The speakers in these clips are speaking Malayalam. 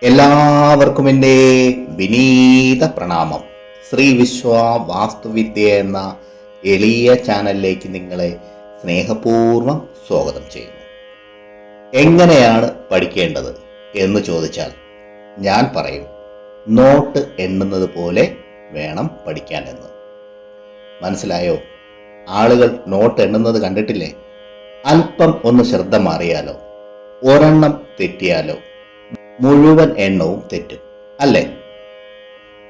എല്ലാവർക്കും എൻ്റെ വിനീത പ്രണാമം. ശ്രീ വിശ്വ വാസ്തുവിദ്യ എന്ന എളിയ ചാനലിലേക്ക് നിങ്ങളെ സ്നേഹപൂർവ്വം സ്വാഗതം ചെയ്യുന്നു. എങ്ങനെയാണ് പഠിക്കേണ്ടത് എന്ന് ചോദിച്ചാൽ ഞാൻ പറയും, നോട്ട് എണ്ണുന്നത് പോലെ വേണം പഠിക്കാൻ എന്ന്. മനസ്സിലായോ? ആളുകൾ നോട്ട് എണ്ണുന്നത് കണ്ടിട്ടില്ലേ? അല്പം ഒന്ന് ശ്രദ്ധ മാറിയാലോ, ഒരെണ്ണം തെറ്റിയാലോ മുഴുവൻ എണ്ണവും തെറ്റും, അല്ലേ?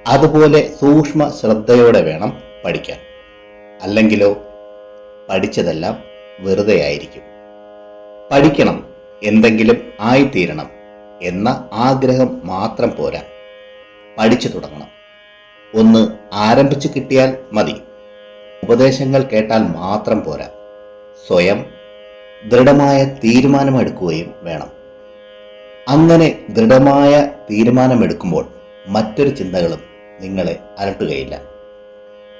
അതുപോലെ സൂക്ഷ്മ ശ്രദ്ധയോടെ വേണം പഠിക്കാൻ. അല്ലെങ്കിലോ പഠിച്ചതെല്ലാം വെറുതെ ആയിരിക്കും. പഠിക്കണം, എന്തെങ്കിലും ആയിത്തീരണം എന്ന ആഗ്രഹം മാത്രം പോരാ, പഠിച്ചു തുടങ്ങണം. ഒന്ന് ആരംഭിച്ചു കിട്ടിയാൽ മതി. ഉപദേശങ്ങൾ കേട്ടാൽ മാത്രം പോരാ, സ്വയം ദൃഢമായ തീരുമാനമെടുക്കുകയും വേണം. അങ്ങനെ ദൃഢമായ തീരുമാനമെടുക്കുമ്പോൾ മറ്റൊരു ചിന്തകളും നിങ്ങളെ അലട്ടുകയില്ല.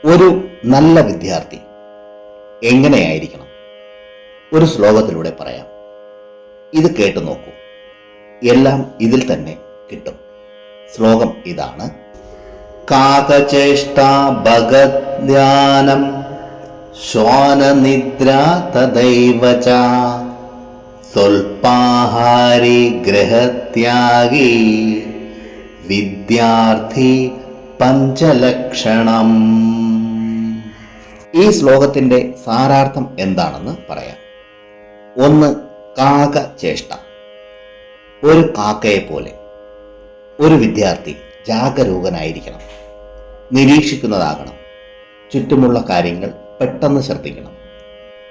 ഒരു നല്ല വിദ്യാർത്ഥി എങ്ങനെയായിരിക്കണം? ഒരു ശ്ലോകത്തിലൂടെ പറയാം. ഇത് കേട്ടു നോക്കൂ, എല്ലാം ഇതിൽ തന്നെ കിട്ടും. ശ്ലോകം ഇതാണ്: കാകചേഷ്ട ഭഗദ്ധ്യാനം ശ്വാനനിദ്ര തദൈവച സ്വൽപാഹാരി ഗൃഹത്യാഗി വിദ്യാർത്ഥി പഞ്ചലക്ഷണം. ഈ ശ്ലോകത്തിന്റെ സാരാർത്ഥം എന്താണെന്ന് പറയാം. ഒന്ന്, കാകചേഷ്ട. ഒരു കാക്കയെ പോലെ ഒരു വിദ്യാർത്ഥി ജാഗരൂകനായിരിക്കണം, നിരീക്ഷിക്കുന്നതാകണം, ചുറ്റുമുള്ള കാര്യങ്ങൾ പെട്ടെന്ന് ശ്രദ്ധിക്കണം.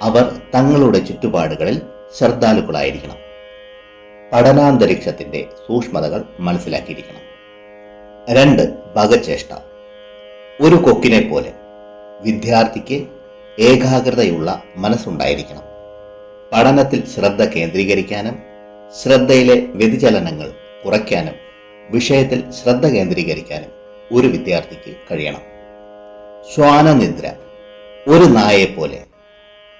അവർ തങ്ങളുടെ ചുറ്റുപാടുകളിൽ ശ്രദ്ധാലുക്കളായിരിക്കണം. പഠനാന്തരീക്ഷത്തിന്റെ സൂക്ഷ്മതകൾ മനസ്സിലാക്കിയിരിക്കണം. രണ്ട്, ഭഗചേഷ്ട. ഒരു കൊക്കിനെ പോലെ വിദ്യാർത്ഥിക്ക് ഏകാഗ്രതയുള്ള മനസ്സുണ്ടായിരിക്കണം. പഠനത്തിൽ ശ്രദ്ധ കേന്ദ്രീകരിക്കാനും ശ്രദ്ധയിലെ വ്യതിചലനങ്ങൾ കുറയ്ക്കാനും വിഷയത്തിൽ ശ്രദ്ധ കേന്ദ്രീകരിക്കാനും ഒരു വിദ്യാർത്ഥിക്ക് കഴിയണം. ശ്വാനനിദ്ര. ഒരു നായയെപ്പോലെ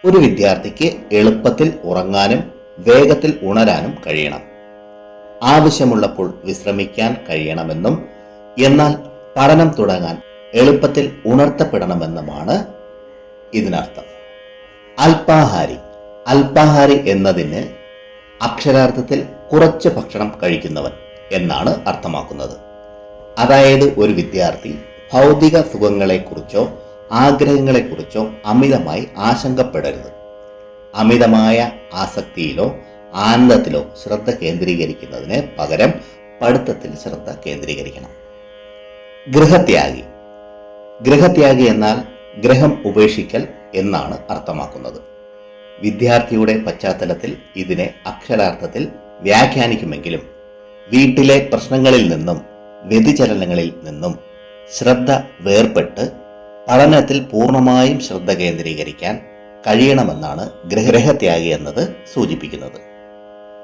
ഒരു വിദ്യാർത്ഥിക്ക് എളുപ്പത്തിൽ ഉറങ്ങാനും വേഗത്തിൽ ഉണരാനും കഴിയണം. ആവശ്യമുള്ളപ്പോൾ വിശ്രമിക്കാൻ കഴിയണമെന്നും എന്നാൽ പഠനം തുടങ്ങാൻ എളുപ്പത്തിൽ ഉണർത്തപ്പെടണമെന്നുമാണ് ഇതിനർത്ഥം. അല്പാഹാരി. അല്പാഹാരി എന്നതിന് അക്ഷരാർത്ഥത്തിൽ കുറച്ച് ഭക്ഷണം കഴിക്കുന്നവൻ എന്നാണ് അർത്ഥമാക്കുന്നത്. അതായത് ഒരു വിദ്യാർത്ഥി ഭൗതിക സുഖങ്ങളെക്കുറിച്ചോ ആഗ്രഹങ്ങളെക്കുറിച്ചോ അമിതമായി ആശങ്കപ്പെടരുത്. അമിതമായ ആസക്തിയിലോ ആനന്ദത്തിലോ ശ്രദ്ധ കേന്ദ്രീകരിക്കുന്നതിന് പകരം പഠിത്തത്തിൽ ശ്രദ്ധ കേന്ദ്രീകരിക്കണം. ഗൃഹത്യാഗി. ഗൃഹത്യാഗി എന്നാൽ ഗ്രഹം ഉപേക്ഷിക്കൽ എന്നാണ് അർത്ഥമാക്കുന്നത്. വിദ്യാർത്ഥിയുടെ പശ്ചാത്തലത്തിൽ ഇതിനെ അക്ഷരാർത്ഥത്തിൽ വ്യാഖ്യാനിക്കുമെങ്കിലും വീട്ടിലെ പ്രശ്നങ്ങളിൽ നിന്നും വ്യതിചലനങ്ങളിൽ നിന്നും ശ്രദ്ധ വേർപെട്ട് പഠനത്തിൽ പൂർണ്ണമായും ശ്രദ്ധ കേന്ദ്രീകരിക്കാൻ കഴിയണമെന്നാണ് ഗൃഹത്യാഗി എന്നത് സൂചിപ്പിക്കുന്നത്.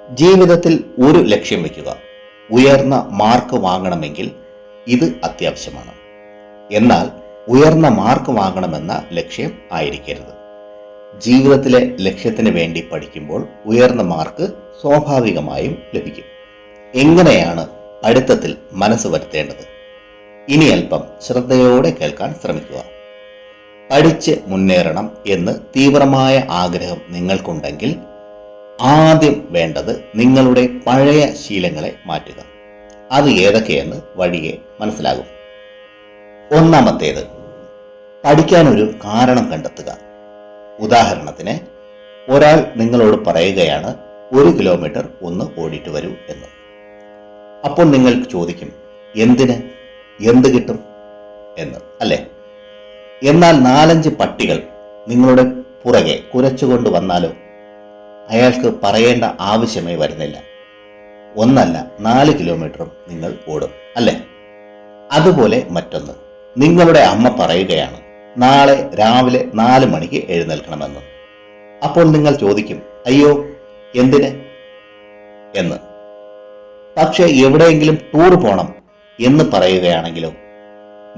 ജീവിതത്തിൽ ഒരു ലക്ഷ്യം വയ്ക്കുക. ഉയർന്ന മാർക്ക് വാങ്ങണമെങ്കിൽ ഇത് അത്യാവശ്യമാണ്. എന്നാൽ ഉയർന്ന മാർക്ക് വാങ്ങണമെന്ന ലക്ഷ്യം ആയിരിക്കരുത്. ജീവിതത്തിലെ ലക്ഷ്യത്തിന് വേണ്ടി പഠിക്കുമ്പോൾ ഉയർന്ന മാർക്ക് സ്വാഭാവികമായും ലഭിക്കും. എങ്ങനെയാണ് പഠിത്തത്തിൽ മനസ്സ് വരുത്തേണ്ടത്? ഇനി അല്പം ശ്രദ്ധയോടെ കേൾക്കാൻ ശ്രമിക്കുക. പഠിച്ച് മുന്നേറണം എന്ന് തീവ്രമായ ആഗ്രഹം നിങ്ങൾക്കുണ്ടെങ്കിൽ ആദ്യം വേണ്ടത് നിങ്ങളുടെ പഴയ ശീലങ്ങളെ മാറ്റുക. അത് ഏതൊക്കെയെന്ന് വഴിയെ മനസ്സിലാകും. ഒന്നാമത്തേത്, പഠിക്കാനൊരു കാരണം കണ്ടെത്തുക. ഉദാഹരണത്തിന്, ഒരാൾ നിങ്ങളോട് പറയുകയാണ് 1 കിലോമീറ്റർ ഒന്ന് ഓടിയിട്ട് വരൂ എന്ന്. അപ്പോൾ നിങ്ങൾ ചോദിക്കും, എന്തിന്? എന്ത് കിട്ടും എന്ന്, അല്ലേ? എന്നാൽ 4-5 പട്ടികൾ നിങ്ങളുടെ പുറകെ കുരച്ചുകൊണ്ട് വന്നാലോ? അയാൾക്ക് പറയേണ്ട ആവശ്യമേ വരുന്നില്ല. ഒന്നല്ല 4 കിലോമീറ്ററും നിങ്ങൾ ഓടും, അല്ലേ? അതുപോലെ മറ്റൊന്ന്, നിങ്ങളുടെ അമ്മ പറയുകയാണ് നാളെ രാവിലെ 4 മണിക്ക് എഴുന്നേൽക്കണമെന്ന്. അപ്പോൾ നിങ്ങൾ ചോദിക്കും, അയ്യോ എന്തിന് എന്ന്. പക്ഷെ എവിടെയെങ്കിലും ടൂർ പോണം എന്ന് പറയുകയാണെങ്കിലോ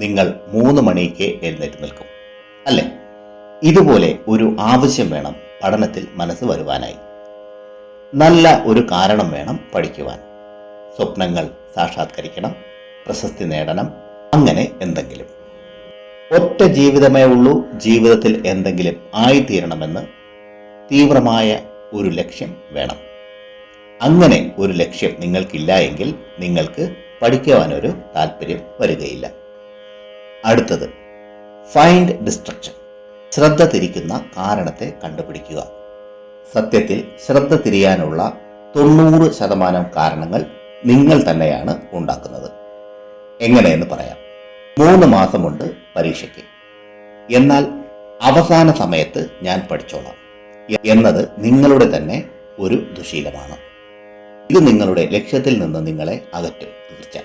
നിങ്ങൾ 3 മണിക്ക് എഴുന്നേറ്റ് നിൽക്കും, അല്ലേ? ഇതുപോലെ ഒരു ആവശ്യം വേണം പഠനത്തിൽ മനസ്സ് വരുവാനായി. നല്ല ഒരു കാരണം വേണം പഠിക്കുവാൻ. സ്വപ്നങ്ങൾ സാക്ഷാത്കരിക്കണം, പ്രശസ്തി നേടണം, അങ്ങനെ എന്തെങ്കിലും. ഒറ്റ ജീവിതമേ ഉള്ളൂ, ജീവിതത്തിൽ എന്തെങ്കിലും ആയിത്തീരണമെന്ന് തീവ്രമായ ഒരു ലക്ഷ്യം വേണം. അങ്ങനെ ഒരു ലക്ഷ്യം നിങ്ങൾക്കില്ല എങ്കിൽ നിങ്ങൾക്ക് പഠിക്കുവാനൊരു താല്പര്യം വരികയില്ല. അടുത്തത് ഫൈൻഡ് ഡിസ്ട്രക്ഷൻ. ശ്രദ്ധ തിരിക്കുന്ന കാരണത്തെ കണ്ടുപിടിക്കുക. സത്യത്തിൽ ശ്രദ്ധ തിരിയാനുള്ള 90% കാരണങ്ങൾ നിങ്ങൾ തന്നെയാണ് ഉണ്ടാക്കുന്നത്. എങ്ങനെയെന്ന് പറയാം. 3 മാസമുണ്ട് പരീക്ഷയ്ക്ക്, എന്നാൽ അവസാന സമയത്ത് ഞാൻ പഠിച്ചോളാം എന്നത് നിങ്ങളുടെ തന്നെ ഒരു ദുശീലമാണ്. ഇത് നിങ്ങളുടെ ലക്ഷ്യത്തിൽ നിന്ന് നിങ്ങളെ അകറ്റും തീർച്ച.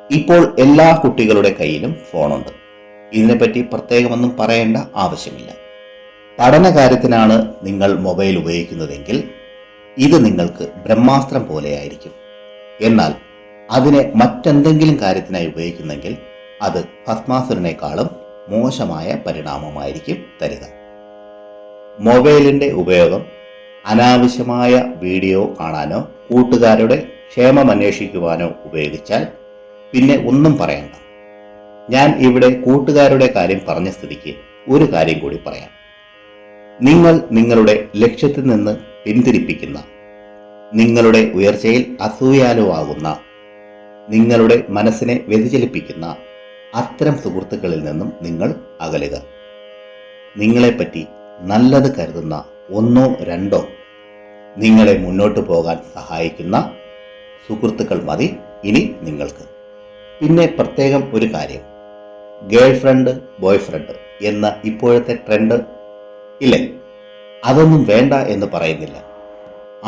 ഇപ്പോൾ എല്ലാ കുട്ടികളുടെ കയ്യിലും ഫോണുണ്ട്. ഇതിനെപ്പറ്റി പ്രത്യേകമൊന്നും പറയേണ്ട ആവശ്യമില്ല. പഠന കാര്യത്തിനാണ് നിങ്ങൾ മൊബൈൽ ഉപയോഗിക്കുന്നതെങ്കിൽ ഇത് നിങ്ങൾക്ക് ബ്രഹ്മാസ്ത്രം പോലെയായിരിക്കും. എന്നാൽ അതിനെ മറ്റെന്തെങ്കിലും കാര്യത്തിനായി ഉപയോഗിക്കുന്നെങ്കിൽ അത് ഭസ്മാസുരനേക്കാളും മോശമായ പരിണാമമായിരിക്കും തരിക. മൊബൈലിന്റെ ഉപയോഗം അനാവശ്യമായ വീഡിയോ കാണാനോ കൂട്ടുകാരുടെ ക്ഷേമം അന്വേഷിക്കുവാനോ ഉപയോഗിച്ചാൽ പിന്നെ ഒന്നും പറയണ്ട. ഞാൻ ഇവിടെ കൂട്ടുകാരുടെ കാര്യം പറഞ്ഞ സ്ഥിതിക്ക് ഒരു കാര്യം കൂടി പറയാം. നിങ്ങൾ നിങ്ങളുടെ ലക്ഷ്യത്തിൽ നിന്ന് പിന്തിരിപ്പിക്കുന്ന, നിങ്ങളുടെ ഉയർച്ചയിൽ അസൂയാലുവാകുന്ന, നിങ്ങളുടെ മനസ്സിനെ വ്യതിചലിപ്പിക്കുന്ന അത്തരം സുഹൃത്തുക്കളിൽ നിന്നും നിങ്ങൾ അകലുക. നിങ്ങളെപ്പറ്റി നല്ലത് കരുതുന്ന 1 or 2 നിങ്ങളെ മുന്നോട്ട് പോകാൻ സഹായിക്കുന്ന സുഹൃത്തുക്കൾ മതി ഇനി നിങ്ങൾക്ക്. പിന്നെ പ്രത്യേകം ഒരു കാര്യം, ഗേൾ ഫ്രണ്ട്, ബോയ് ഫ്രണ്ട് എന്ന ഇപ്പോഴത്തെ ട്രെൻഡ് ഇല്ലേ, അതൊന്നും വേണ്ട എന്ന് പറയുന്നില്ല.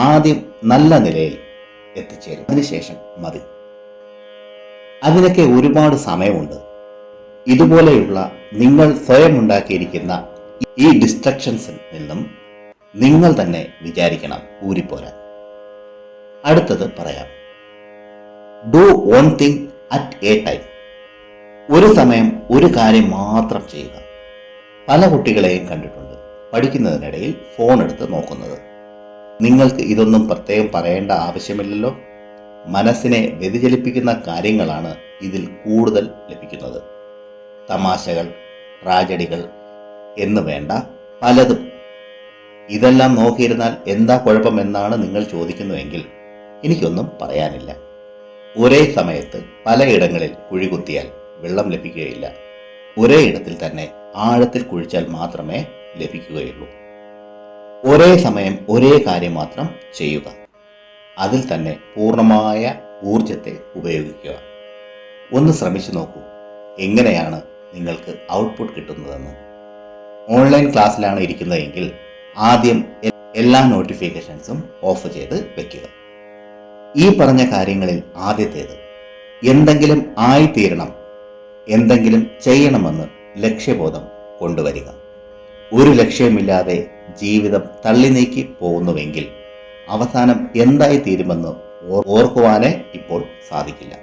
ആദ്യം നല്ല നിലയിൽ എത്തിച്ചേരും, അതിനുശേഷം മതി. അതിനൊക്കെ ഒരുപാട് സമയമുണ്ട്. ഇതുപോലെയുള്ള നിങ്ങൾ സ്വയം ഉണ്ടാക്കിയിരിക്കുന്ന ഈ ഡിസ്ട്രക്ഷൻസിൽ നിന്നും നിങ്ങൾ തന്നെ വിചാരിക്കണം ഊരിപ്പോരാൻ. അടുത്തത് പറയാം. Do one thing at A time. ഒരു സമയം ഒരു കാര്യം മാത്രം ചെയ്യുക. പല കുട്ടികളെയും കണ്ടിട്ടുണ്ട് പഠിക്കുന്നതിനിടയിൽ ഫോൺ എടുത്ത് നോക്കുന്നത്. നിങ്ങൾക്ക് ഇതൊന്നും പ്രത്യേകം പറയേണ്ട ആവശ്യമില്ലല്ലോ. മനസ്സിനെ വ്യതിചലിപ്പിക്കുന്ന കാര്യങ്ങളാണ് ഇതിൽ കൂടുതൽ ലഭിക്കുന്നത്. തമാശകൾ, ട്രാജഡികൾ എന്ന് വേണ്ട പലതും. ഇതെല്ലാം നോക്കിയിരുന്നാൽ എന്താ കുഴപ്പമെന്നാണ് നിങ്ങൾ ചോദിക്കുന്നുവെങ്കിൽ എനിക്കൊന്നും പറയാനില്ല. ഒരേ സമയത്ത് പലയിടങ്ങളിൽ കുഴികുത്തിയാൽ വെള്ളം ലഭിക്കുകയില്ല. ഒരേ ഇടത്തിൽ തന്നെ ആഴത്തിൽ കുഴിച്ചാൽ മാത്രമേ ലഭിക്കുകയുള്ളൂ. ഒരേ സമയം ഒരേ കാര്യം മാത്രം ചെയ്യുക. അതിൽ തന്നെ പൂർണ്ണമായ ഊർജത്തെ ഉപയോഗിക്കുക. ഒന്ന് ശ്രമിച്ചു നോക്കൂ എങ്ങനെയാണ് നിങ്ങൾക്ക് ഔട്ട്പുട്ട് കിട്ടുന്നതെന്ന്. ഓൺലൈൻ ക്ലാസ്സിലാണ് ഇരിക്കുന്നതെങ്കിൽ ആദ്യം എല്ലാ നോട്ടിഫിക്കേഷൻസും ഓഫ് ചെയ്ത് വെക്കുക. ഈ പറഞ്ഞ കാര്യങ്ങളിൽ ആദ്യത്തേത്, എന്തെങ്കിലും ആയിത്തീരണം, എന്തെങ്കിലും ചെയ്യണമെന്ന് ലക്ഷ്യബോധം കൊണ്ടുവരിക. ഒരു ലക്ഷ്യമില്ലാതെ ജീവിതം തള്ളി നീക്കി പോകുന്നുവെങ്കിൽ അവസാനം എന്തായി തീരുമെന്ന് ഓർക്കുവാനേ ഇപ്പോൾ സാധിക്കില്ല.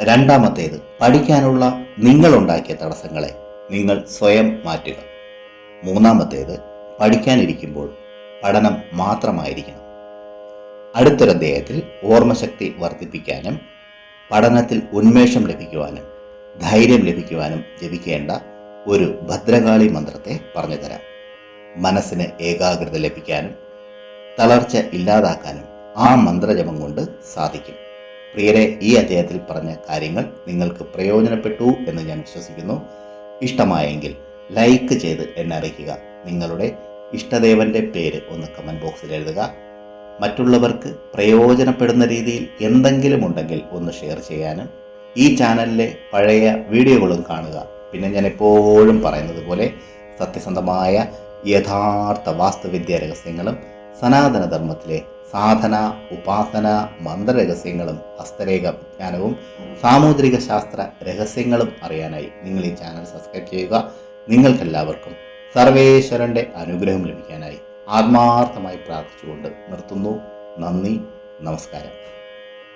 രണ്ടാമത്തേത്, പഠിക്കാനുള്ള നിങ്ങളുണ്ടാക്കിയ തടസ്സങ്ങളെ നിങ്ങൾ സ്വയം മാറ്റുക. മൂന്നാമത്തേത്, പഠിക്കാനിരിക്കുമ്പോൾ പഠനം മാത്രമായിരിക്കണം. അടുത്തൊരധ്യായത്തിൽ ഓർമ്മശക്തി വർദ്ധിപ്പിക്കാനും പഠനത്തിൽ ഉന്മേഷം ലഭിക്കുവാനും ധൈര്യം ലഭിക്കുവാനും ജപിക്കേണ്ട ഒരു ഭദ്രകാളി മന്ത്രത്തെ പറഞ്ഞു തരാം. മനസ്സിന് ഏകാഗ്രത ലഭിക്കാനും തളർച്ച ഇല്ലാതാക്കാനും ആ മന്ത്രജപം കൊണ്ട് സാധിക്കും. പ്രിയരെ, ഈ അധ്യായത്തിൽ പറഞ്ഞ കാര്യങ്ങൾ നിങ്ങൾക്ക് പ്രയോജനപ്പെട്ടു എന്ന് ഞാൻ വിശ്വസിക്കുന്നു. ഇഷ്ടമായെങ്കിൽ ലൈക്ക് ചെയ്ത് എന്നെ അറിയിക്കുക. നിങ്ങളുടെ ഇഷ്ടദേവന്റെ പേര് ഒന്ന് കമൻറ്റ് ബോക്സിൽ എഴുതുക. മറ്റുള്ളവർക്ക് പ്രയോജനപ്പെടുന്ന രീതിയിൽ എന്തെങ്കിലും ഉണ്ടെങ്കിൽ ഒന്ന് ഷെയർ ചെയ്യാനും ഈ ചാനലിലെ പഴയ വീഡിയോകളും കാണുക. പിന്നെ ഞാൻ എപ്പോഴും പറയുന്നത് പോലെ സത്യസന്ധമായ യഥാർത്ഥ വാസ്തുവിദ്യ രഹസ്യങ്ങളും സനാതനധർമ്മത്തിലെ സാധന, ഉപാസന, മന്ത്രരഹസ്യങ്ങളും ഹസ്തരേഖ വിജ്ഞാനവും സാമുദ്രിക ശാസ്ത്ര രഹസ്യങ്ങളും അറിയാനായി നിങ്ങൾ ഈ ചാനൽ സബ്സ്ക്രൈബ് ചെയ്യുക. നിങ്ങൾക്കെല്ലാവർക്കും സർവേശ്വരൻ്റെ അനുഗ്രഹം ലഭിക്കാനായി ആത്മാർത്ഥമായി പ്രാർത്ഥിച്ചുകൊണ്ട് നിർത്തുന്നു. നന്ദി, നമസ്കാരം.